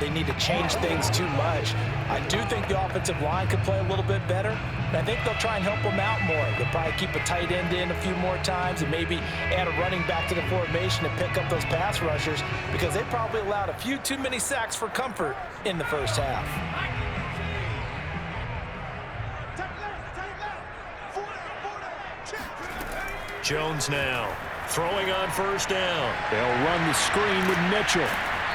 they need to change things too much. I do think the offensive line could play a little bit better, and I think they'll try and help them out more. They'll probably keep a tight end in a few more times and maybe add a running back to the formation and pick up those pass rushers, because they probably allowed a few too many sacks for comfort in the first half. Jones now throwing on first down. They'll run the screen with Mitchell.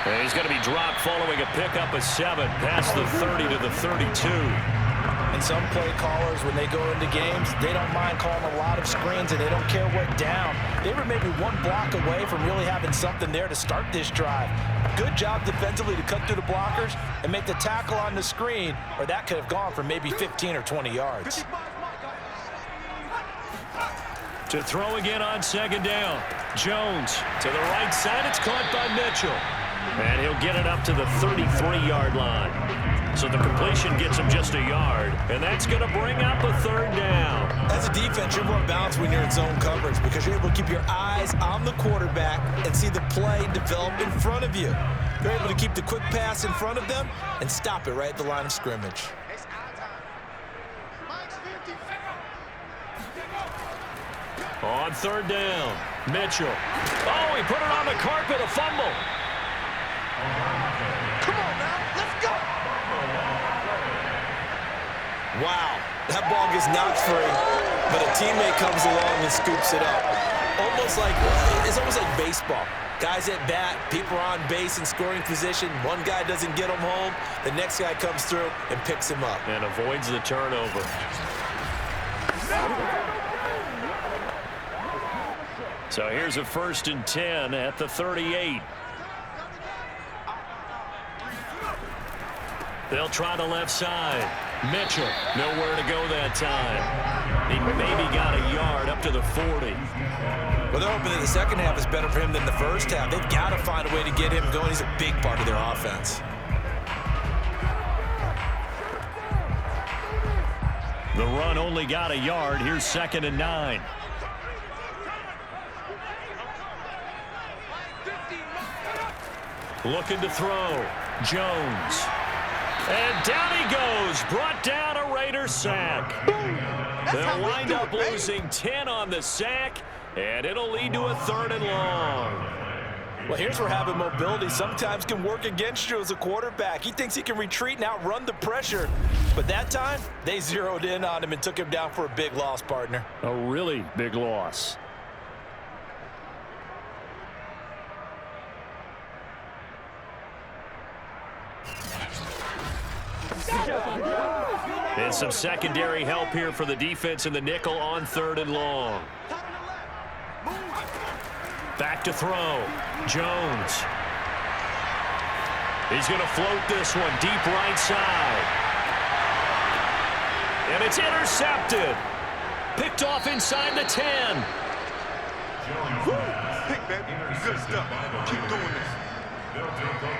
And he's going to be dropped following a pickup of 7 past the 30 to the 32. And some play callers, when they go into games, they don't mind calling a lot of screens, and they don't care what down. They were maybe one block away from really having something there to start this drive. Good job defensively to cut through the blockers and make the tackle on the screen, or that could have gone for maybe 15 or 20 yards. To throw again on second down. Jones to the right side. It's caught by Mitchell. And he'll get it up to the 33-yard line. So the completion gets him just a yard. And that's going to bring up a third down. As a defense, you're more balanced when you're in zone coverage because you're able to keep your eyes on the quarterback and see the play develop in front of you. You're able to keep the quick pass in front of them and stop it right at the line of scrimmage. On third down, Mitchell. Oh, he put it on the carpet, a fumble. Come on now, let's go. Wow, that ball gets knocked free, but a teammate comes along and scoops it up. It's almost like baseball. Guys at bat, people are on base in scoring position. One guy doesn't get him home, the next guy comes through and picks him up. And avoids the turnover. So here's a 1st and 10 at the 38. They'll try the left side. Mitchell, nowhere to go that time. He maybe got a yard up to the 40. Well, they're hoping that the second half is better for him than the first half. They've got to find a way to get him going. He's a big part of their offense. The run only got a yard. Here's 2nd and 9. Looking to throw. Jones. And down he goes. Brought down a Raider sack. They'll wind up losing 10 on the sack, and it'll lead to a 3rd and long. Well, here's where having mobility sometimes can work against you as a quarterback. He thinks he can retreat and outrun the pressure. But that time, they zeroed in on him and took him down for a big loss, partner. A really big loss. And some secondary help here for the defense in the nickel on 3rd and long. Back to throw. Jones. He's going to float this one deep right side. And it's intercepted. Picked off inside the 10. Pick, baby. Good stuff. Keep doing this.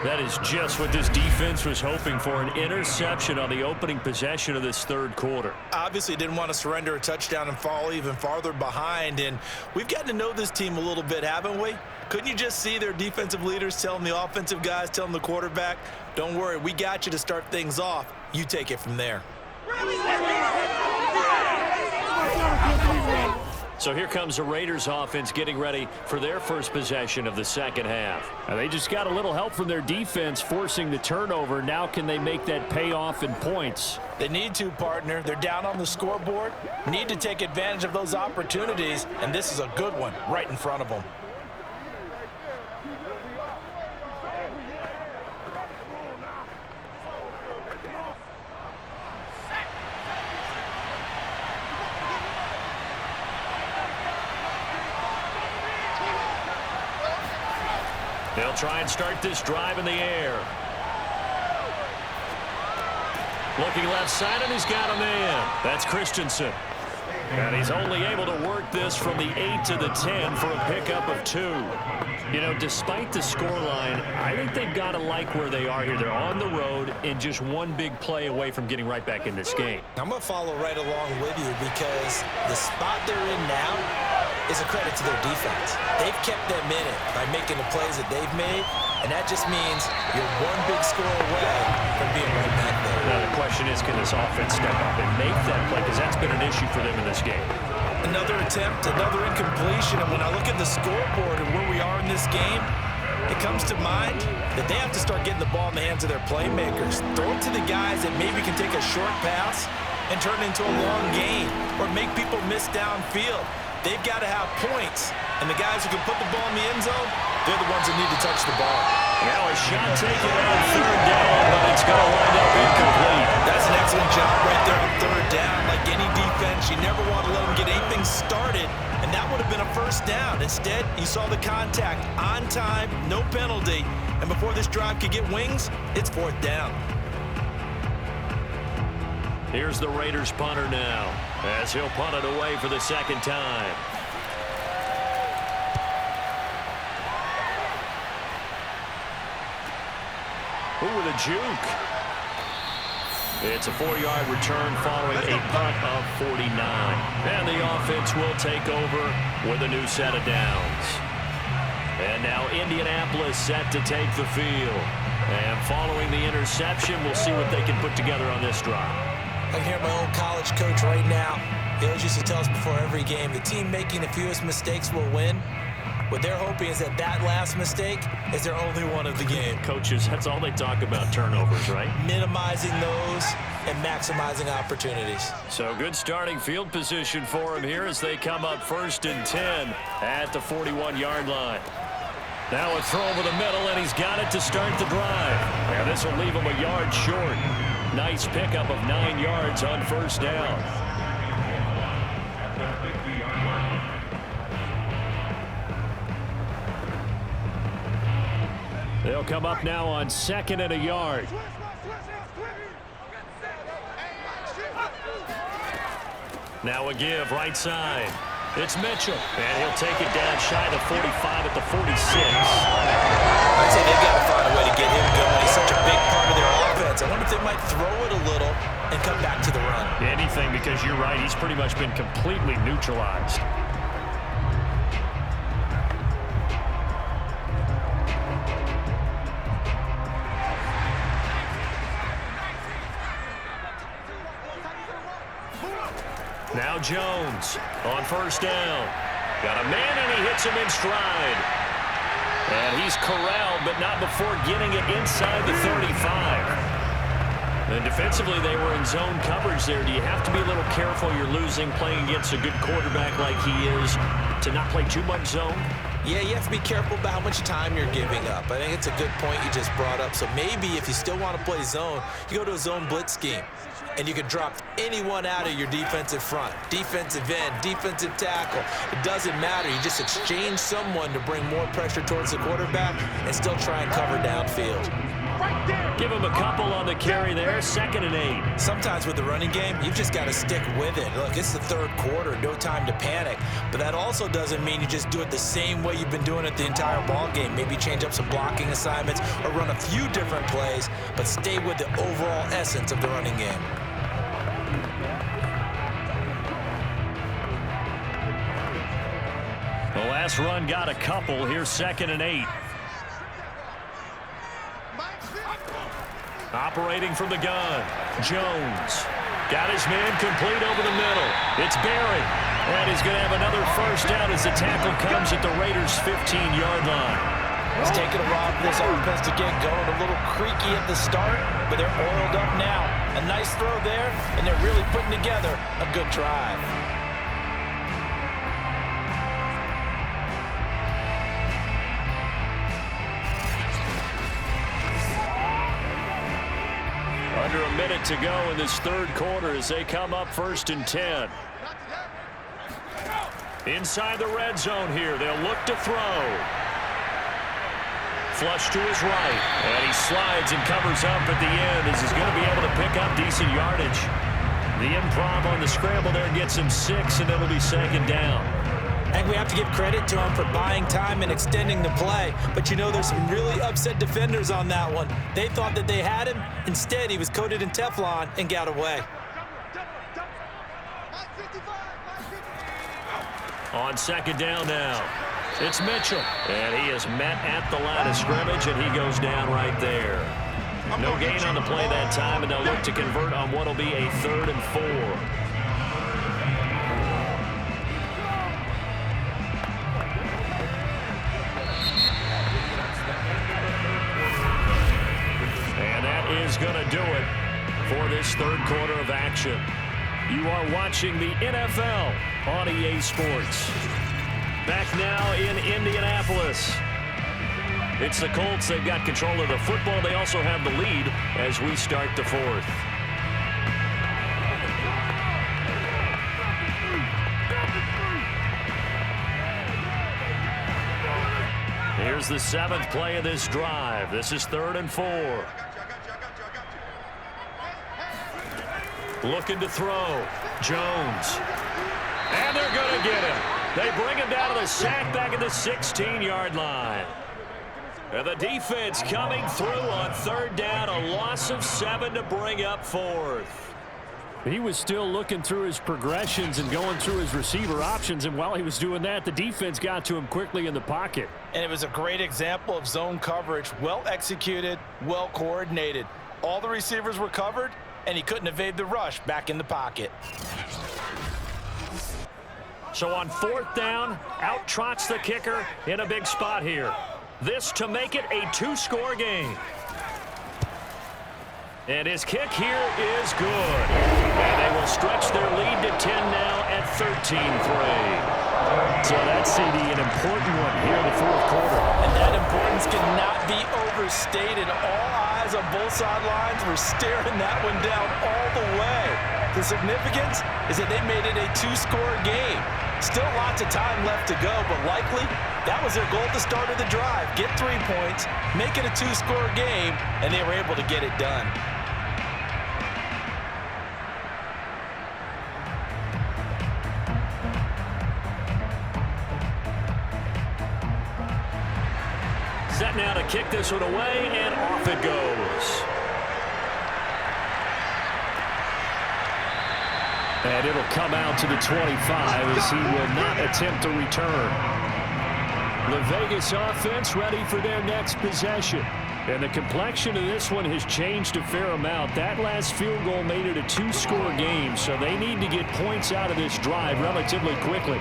That is just what this defense was hoping for, an interception on the opening possession of this 3rd quarter. Obviously didn't want to surrender a touchdown and fall even farther behind, and we've gotten to know this team a little bit, haven't we? Couldn't you just see their defensive leaders telling the offensive guys, telling the quarterback, don't worry, we got you to start things off. You take it from there. So here comes the Raiders offense getting ready for their first possession of the second half. Now they just got a little help from their defense forcing the turnover. Now can they make that pay off in points? They need to, partner. They're down on the scoreboard. Need to take advantage of those opportunities, and this is a good one right in front of them. They'll try and start this drive in the air. Looking left side, and he's got a man. That's Christensen. And he's only able to work this from the 8 to the 10 for a pickup of 2. You know, despite the scoreline, I think they've got to like where they are here. They're on the road and just one big play away from getting right back in this game. I'm going to follow right along with you because the spot they're in now is a credit to their defense. They've kept them in it by making the plays that they've made, and that just means you're one big score away from being right back there. Now the question is, can this offense step up and make that play? Because that's been an issue for them in this game. Another attempt, another incompletion, and when I look at the scoreboard and where we are in this game, it comes to mind that they have to start getting the ball in the hands of their playmakers. Throw it to the guys that maybe can take a short pass and turn it into a long gain or make people miss downfield. They've got to have points, and the guys who can put the ball in the end zone, they're the ones that need to touch the ball. Now a shot taken on third down, but it's going to wind up incomplete. That's an excellent job right there on third down. Like any defense, you never want to let them get anything started, and that would have been a first down. Instead, you saw the contact on time, no penalty, and before this drive could get wings, it's fourth down. Here's the Raiders punter now, as he'll punt it away for the second time. Ooh, with a juke. It's a 4-yard return following a punt of 49. And the offense will take over with a new set of downs. And now Indianapolis set to take the field. And following the interception, we'll see what they can put together on this drive. I can hear my old college coach right now. He always used to tell us before every game, the team making the fewest mistakes will win. What they're hoping is that that last mistake is their only one of the game. Coaches, that's all they talk about, turnovers, right? Minimizing those and maximizing opportunities. So good starting field position for them here as they come up 1st and 10 at the 41-yard line. Now a throw over the middle, and he's got it to start the drive. And this will leave him a yard short. Nice pickup of 9 yards on first down. They'll come up now on 2nd and a yard. Now a give right side. It's Mitchell, and he'll take it down shy of 45 at the 46. I'd say they've got to find a way to get him going. He's such a big part of their offense. I wonder if they might throw it a little and come back to the run. Anything, because you're right. He's pretty much been completely neutralized. Now Jones on first down. Got a man, and he hits him in stride. And he's corralled, but not before getting it inside the 35. And defensively, they were in zone coverage there. Do you have to be a little careful? You're losing, playing against a good quarterback like he is, to not play too much zone? Yeah, you have to be careful about how much time you're giving up. I think it's a good point you just brought up. So maybe if you still want to play zone, you go to a zone blitz scheme. And you can drop anyone out of your defensive front, defensive end, defensive tackle. It doesn't matter. You just exchange someone to bring more pressure towards the quarterback and still try and cover downfield. Give him a couple on the carry there, 2nd and 8. Sometimes with the running game, you've just got to stick with it. Look, it's the third quarter, no time to panic. But that also doesn't mean you just do it the same way you've been doing it the entire ball game. Maybe change up some blocking assignments or run a few different plays, but stay with the overall essence of the running game. The last run got a couple. Here's 2nd and 8. Operating from the gun, Jones. Got his man complete over the middle. It's Barry. And he's going to have another first down as the tackle comes at the Raiders' 15-yard line. It's taken a while for this offense to get going. A little creaky at the start, but they're oiled up now. A nice throw there, and they're really putting together a good drive. Under a minute to go in this third quarter as they come up 1st and 10. Inside the red zone here, they'll look to throw. Flush to his right, and he slides and covers up at the end as he's going to be able to pick up decent yardage. The improv on the scramble there gets him 6, and it'll be 2nd down. I think we have to give credit to him for buying time and extending the play. But, you know, there's some really upset defenders on that one. They thought that they had him. Instead, he was coated in Teflon and got away. On 2nd down now. It's Mitchell. And he is met at the line of scrimmage, and he goes down right there. No gain on the play that time, and they'll look to convert on what will be a 3rd and 4. And that is going to do it for this 3rd quarter of action. You are watching the NFL on EA Sports. Back now in Indianapolis. It's the Colts. They've got control of the football. They also have the lead as we start the 4th. Here's the 7th play of this drive. This is 3rd and 4. Looking to throw. Jones. And they're going to get him. They bring him down to the sack back at the 16-yard line. And the defense coming through on 3rd down. A loss of 7 to bring up 4th. He was still looking through his progressions and going through his receiver options. And while he was doing that, the defense got to him quickly in the pocket. And it was a great example of zone coverage. Well executed, well coordinated. All the receivers were covered, and he couldn't evade the rush back in the pocket. So on 4th down, out trots the kicker in a big spot here. This to make it a 2-score game. And his kick here is good. And they will stretch their lead to 10 now at 13-3. So that CD, an important one here in the 4th quarter. And that importance cannot be overstated. All eyes on both sidelines were staring that one down all the way. The significance is that they made it a 2-score game. Still lots of time left to go, but likely that was their goal at the start of the drive. Get 3 points, make it a 2-score game, and they were able to get it done. Set now to kick this one away, and off it goes. And it'll come out to the 25 as he will not attempt to return. The Vegas offense ready for their next possession. And the complexion of this one has changed a fair amount. That last field goal made it a 2-score game, so they need to get points out of this drive relatively quickly.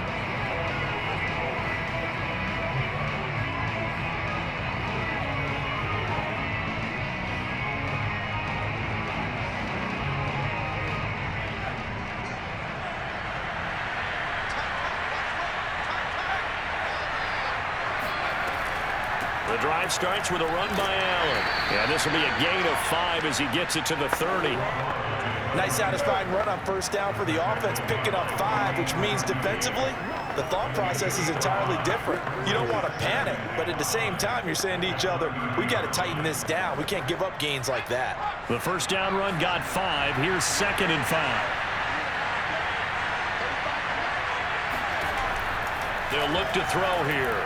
The drive starts with a run by Allen. Yeah, this will be a gain of 5 as he gets it to the 30. Nice satisfying run on 1st down for the offense, picking up 5, which means defensively, the thought process is entirely different. You don't want to panic, but at the same time, you're saying to each other, we got to tighten this down. We can't give up gains like that. The 1st down run got 5. Here's 2nd and 5. They'll look to throw here.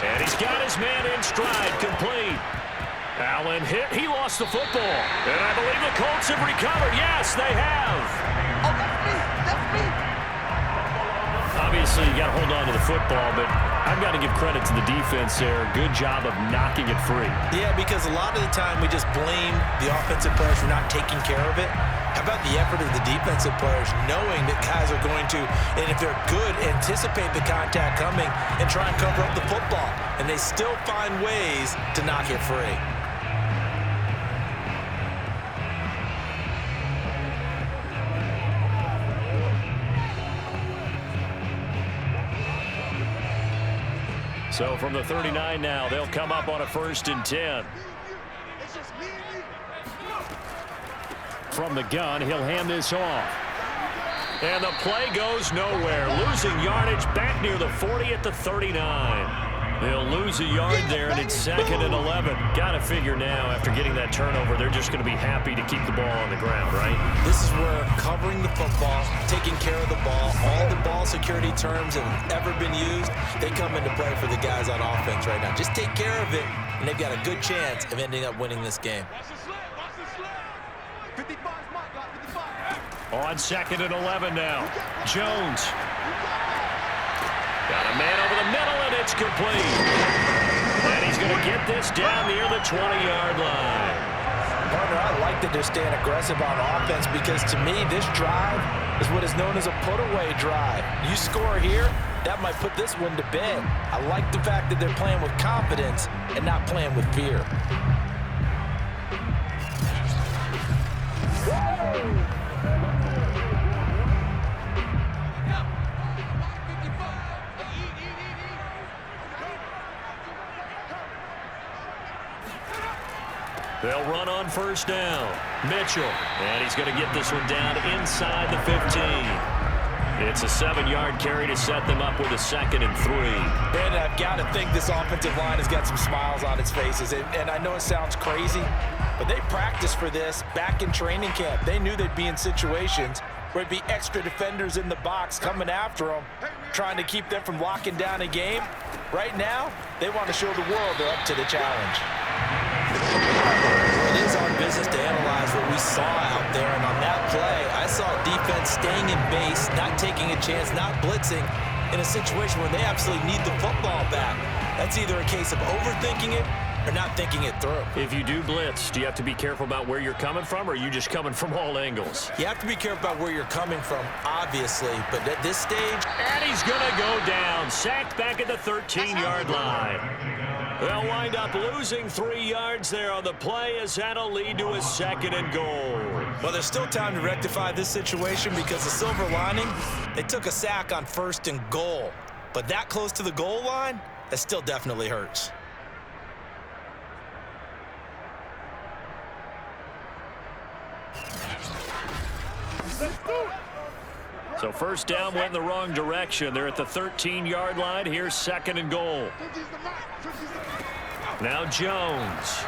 And he's got his man in stride, complete. Allen hit. He lost the football. And I believe the Colts have recovered. Yes, they have. Oh, that's me. That's me. Obviously, you got to hold on to the football, but I've got to give credit to the defense there. Good job of knocking it free. Yeah, because a lot of the time we just blame the offensive players for not taking care of it. How about the effort of the defensive players knowing that guys are going to, and if they're good, anticipate the contact coming and try and cover up the football. And they still find ways to knock it free. So from the 39 now, they'll come up on a 1st and 10. From the gun, he'll hand this off. And the play goes nowhere. Losing yardage back near the 40 at the 39. They'll lose a yard there, and it's 2nd and 11. Got to figure now, after getting that turnover, they're just going to be happy to keep the ball on the ground, right? This is where covering the football, taking care of the ball, all the ball security terms that have ever been used, they come into play for the guys on offense right now. Just take care of it, and they've got a good chance of ending up winning this game. On 2nd and 11 now. Jones. Got a man over the middle, and it's complete. And he's going to get this down near the 20-yard line. Partner, I like that they're staying aggressive on offense because, to me, this drive is what is known as a put-away drive. You score here, that might put this one to bed. I like the fact that they're playing with confidence and not playing with fear. They'll run on first down. Mitchell, and he's going to get this one down inside the 15. It's a 7-yard carry to set them up with a 2nd and 3. Brandon, I've got to think this offensive line has got some smiles on its faces. And I know it sounds crazy, but they practiced for this back in training camp. They knew they'd be in situations where it'd be extra defenders in the box coming after them, trying to keep them from locking down a game. Right now, they want to show the world they're up to the challenge. It is our business to analyze what we saw out there, and on that play, I saw defense staying in base, not taking a chance, not blitzing in a situation where they absolutely need the football back. That's either a case of overthinking it or not thinking it through. If you do blitz, do you have to be careful about where you're coming from, or are you just coming from all angles? You have to be careful about where you're coming from, obviously, but at this stage... And he's going to go down, sacked back at the 13-yard line. They'll wind up losing 3 yards there on the play, as that'll lead to a 2nd and goal. Well, there's still time to rectify this situation because the silver lining, they took a sack on 1st and goal. But that close to the goal line, that still definitely hurts. So first down went in the wrong direction. They're at the 13-yard line. Here's 2nd and goal. Now Jones.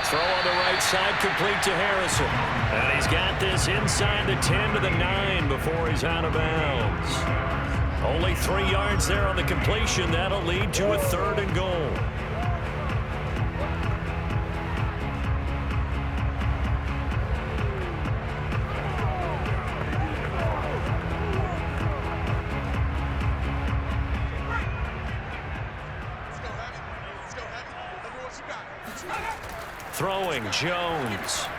Throw on the right side, complete to Harrison. And he's got this inside the 10 to the 9 before he's out of bounds. Only 3 yards there on the completion. That'll lead to a 3rd and goal. Throwing, Jones.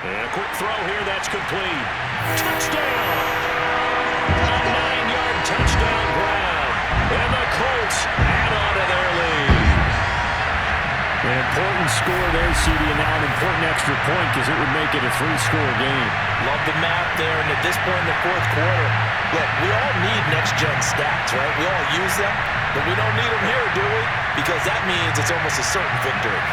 And a quick throw here, that's complete. Touchdown! A 9-yard touchdown grab. And the Colts add on to their lead. An important score there, CD, and now an important extra point because it would make it a 3-score game. Love the math there, and at this point in the 4th quarter, look, we all need next-gen stats, right? We all use them, but we don't need them here, do we? Because that means it's almost a certain victory.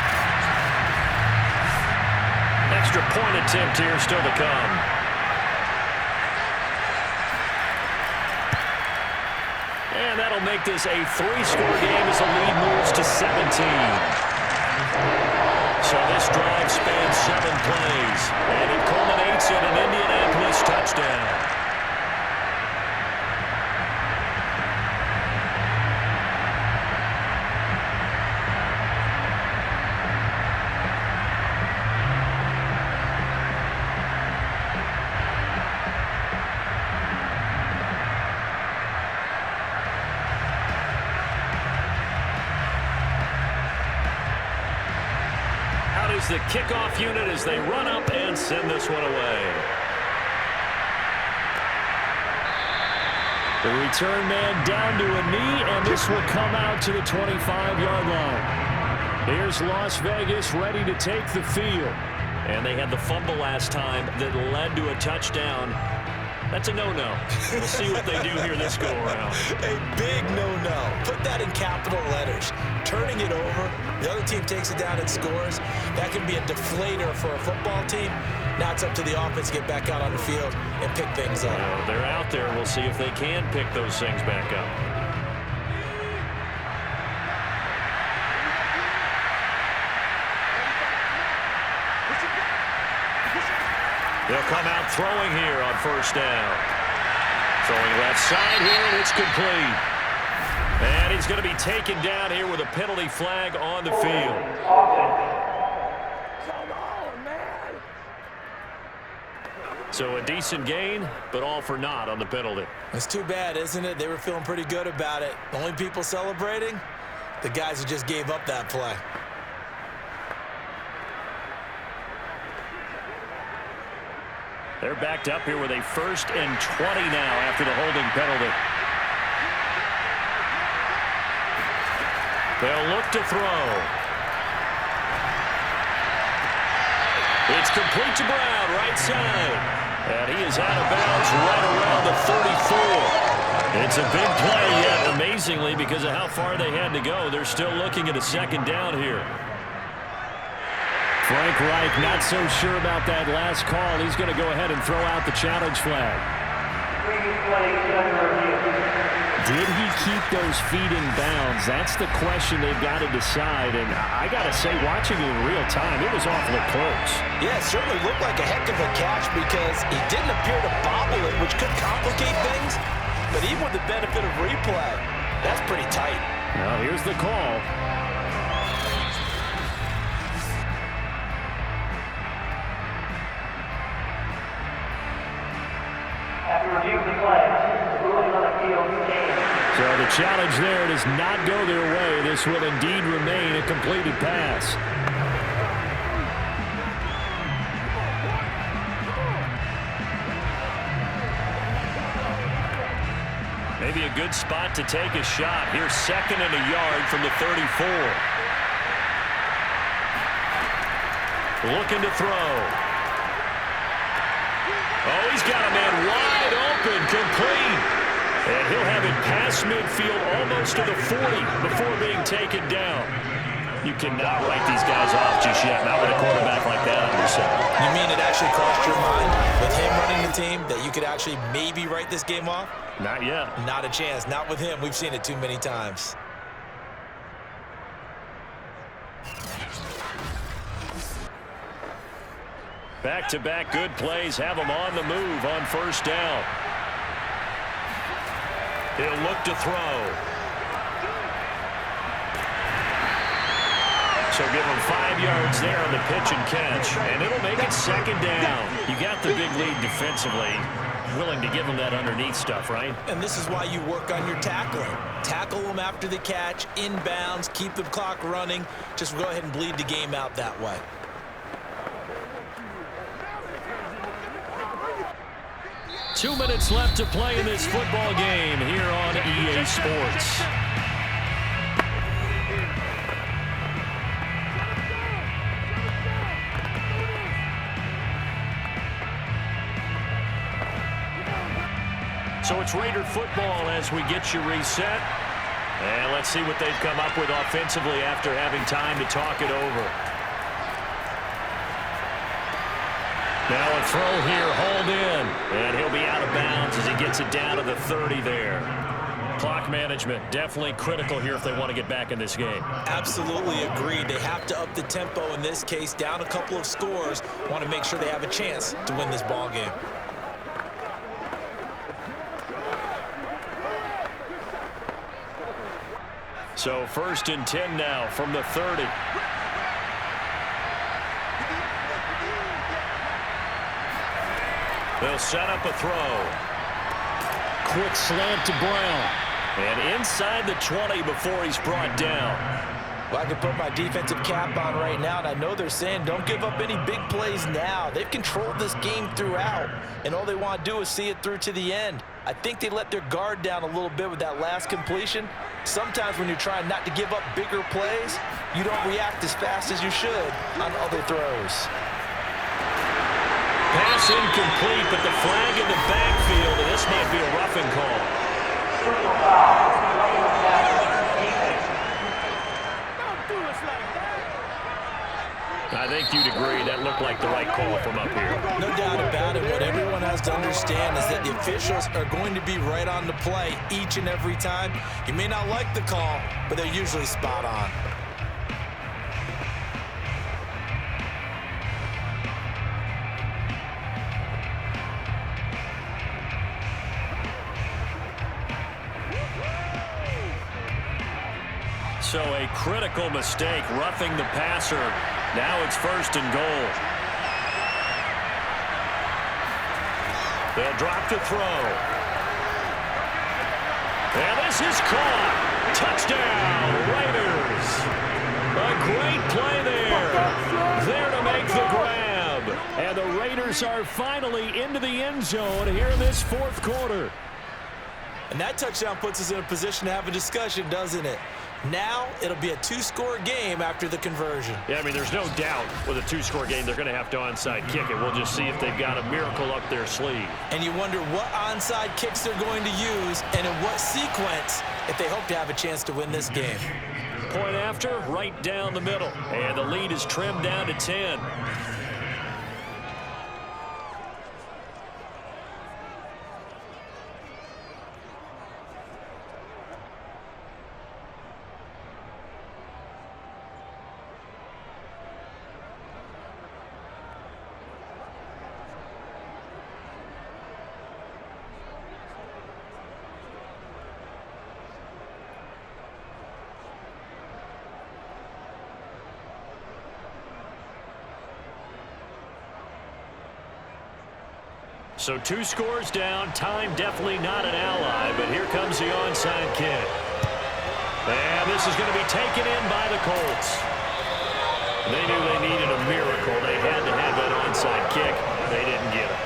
Extra point attempt here still to come. And that'll make this a 3-score game as the lead moves to 17. So this drive spans 7 plays, and it culminates in an Indianapolis touchdown. The kickoff unit as they run up and send this one away. The return man down to a knee, and this will come out to the 25-yard line. Here's Las Vegas ready to take the field. And they had the fumble last time that led to a touchdown. That's a no-no. We'll see what they do here this go-around. A big no-no. Put that in capital letters. Turning it over, the other team takes it down and scores. That can be a deflator for a football team. Now it's up to the offense to get back out on the field and pick things up. They're out there. We'll see if they can pick those things back up. They'll come out throwing here on first down. Throwing left side here, and it's complete. And he's going to be taken down here with a penalty flag on the field. So a decent gain, but all for naught on the penalty. It's too bad, isn't it? They were feeling pretty good about it. The only people celebrating, the guys who just gave up that play. They're backed up here with a 1st and 20 now after the holding penalty. They'll look to throw. It's complete to Brown, right side. And he is out of bounds right around the 34. It's a big play, yet amazingly, because of how far they had to go, they're still looking at a 2nd down here. Frank Reich not so sure about that last call. He's going to go ahead and throw out the challenge flag. Did he keep those feet in bounds? That's the question they've got to decide. And I got to say, watching it in real time, it was awfully close. Yeah, it certainly looked like a heck of a catch because he didn't appear to bobble it, which could complicate things. But even with the benefit of replay, that's pretty tight. Now, here's the call. After review of the play, ruling on the field, game. So the challenge there does not go their way. This will indeed remain a completed pass. Maybe a good spot to take a shot. Here's 2nd and a yard from the 34. Looking to throw. Oh, he's got a man wide open, complete. And he'll have it past midfield almost to the 40 before being taken down. You cannot write these guys off just yet, not with a quarterback like that on your side. You mean it actually crossed your mind with him running the team that you could actually maybe write this game off? Not yet. Not a chance. Not with him. We've seen it too many times. Back-to-back good plays have them on the move on 1st down. He'll look to throw. So give him 5 yards there on the pitch and catch, and it'll make it 2nd down. You got the big lead defensively. Willing to give them that underneath stuff, right? And this is why you work on your tackling. Tackle them after the catch, inbounds, keep the clock running. Just go ahead and bleed the game out that way. Two minutes left to play in this football game here on EA Sports. So it's Raider football as we get you reset. And let's see what they've come up with offensively after having time to talk it over. Now a throw here, hauled in. And he'll be out of bounds as he gets it down to the 30 there. Clock management, definitely critical here if they want to get back in this game. Absolutely agreed. They have to up the tempo in this case, down a couple of scores. Want to make sure they have a chance to win this ball game. So 1st and 10 now from the 30. They'll set up a throw. Quick slant to Brown. And inside the 20 before he's brought down. Well, I can put my defensive cap on right now, and I know they're saying don't give up any big plays now. They've controlled this game throughout, and all they want to do is see it through to the end. I think they let their guard down a little bit with that last completion. Sometimes when you're trying not to give up bigger plays, you don't react as fast as you should on other throws. Pass incomplete, but the flag in the backfield, and this might be a roughing call. I think you'd agree that looked like the right call from up here. No doubt about it. What everyone has to understand is that the officials are going to be right on the play each and every time. You may not like the call, but they're usually spot on. So a critical mistake, roughing the passer. Now it's 1st and goal. They'll drop to throw. And this is caught. Touchdown, Raiders. A great play there. There to make the grab. And the Raiders are finally into the end zone here in this fourth quarter. And that touchdown puts us in a position to have a discussion, doesn't it? Now it'll be a two-score game after the conversion. Yeah, I mean, there's no doubt with a two-score game they're going to have to onside kick it. We'll just see if they've got a miracle up their sleeve. And you wonder what onside kicks they're going to use and in what sequence if they hope to have a chance to win this game. Point after, right down the middle. And the lead is trimmed down to 10. So 2 scores down. Time definitely not an ally, but here comes the onside kick. And this is going to be taken in by the Colts. They knew they needed a miracle. They had to have that onside kick. They didn't get it.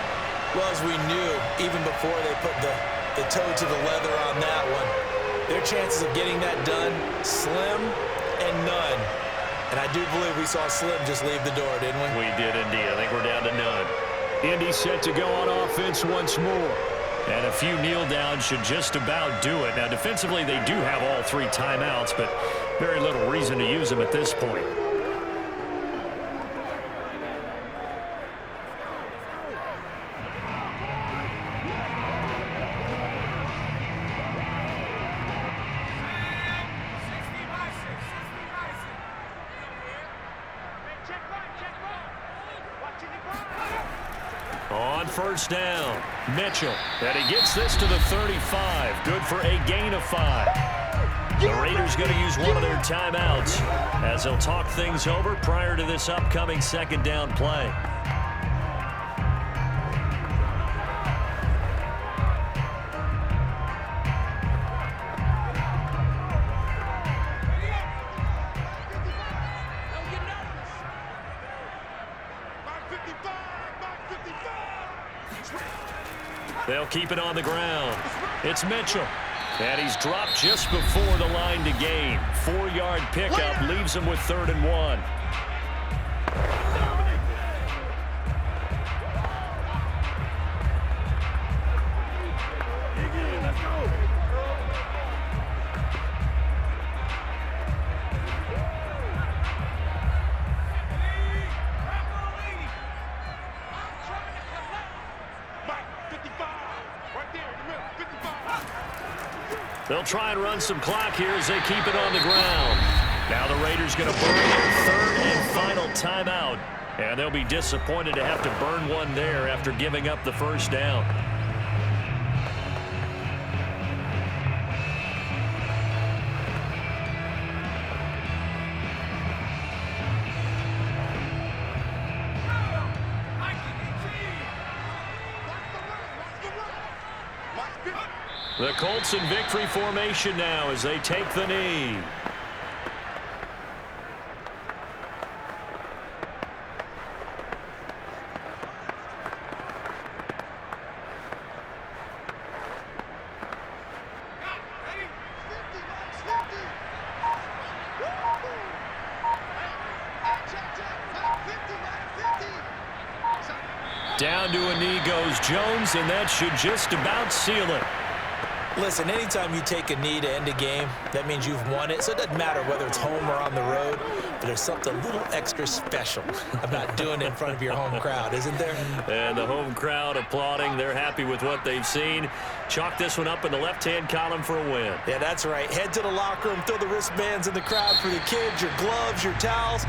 Well, as we knew, even before they put the toe to the leather on that one, their chances of getting that done, slim and none. And I do believe we saw Slim just leave the door, didn't we? We did indeed. I think we're down to none. Indy set to go on offense once more. And a few kneel downs should just about do it. Now, defensively, they do have all 3 timeouts, but very little reason to use them at this point. On first down, Mitchell. And he gets this to the 35. Good for a gain of 5. The Raiders going to use one of their timeouts as they'll talk things over prior to this upcoming second down play. They'll keep it on the ground. It's Mitchell. And he's dropped just before the line to gain. 4-yard pickup leaves him with 3rd and 1. They'll try and run some clock here as they keep it on the ground. Now the Raiders going to burn their 3rd and final timeout. And they'll be disappointed to have to burn one there after giving up the first down. The Colts in victory formation now as they take the knee. Down to a knee goes Jones, and that should just about seal it. Listen, anytime you take a knee to end a game, that means you've won it. So it doesn't matter whether it's home or on the road, but there's something a little extra special about doing it in front of your home crowd, isn't there? And the home crowd applauding. They're happy with what they've seen. Chalk this one up in the left-hand column for a win. Yeah, that's right. Head to the locker room, throw the wristbands in the crowd for the kids, your gloves, your towels.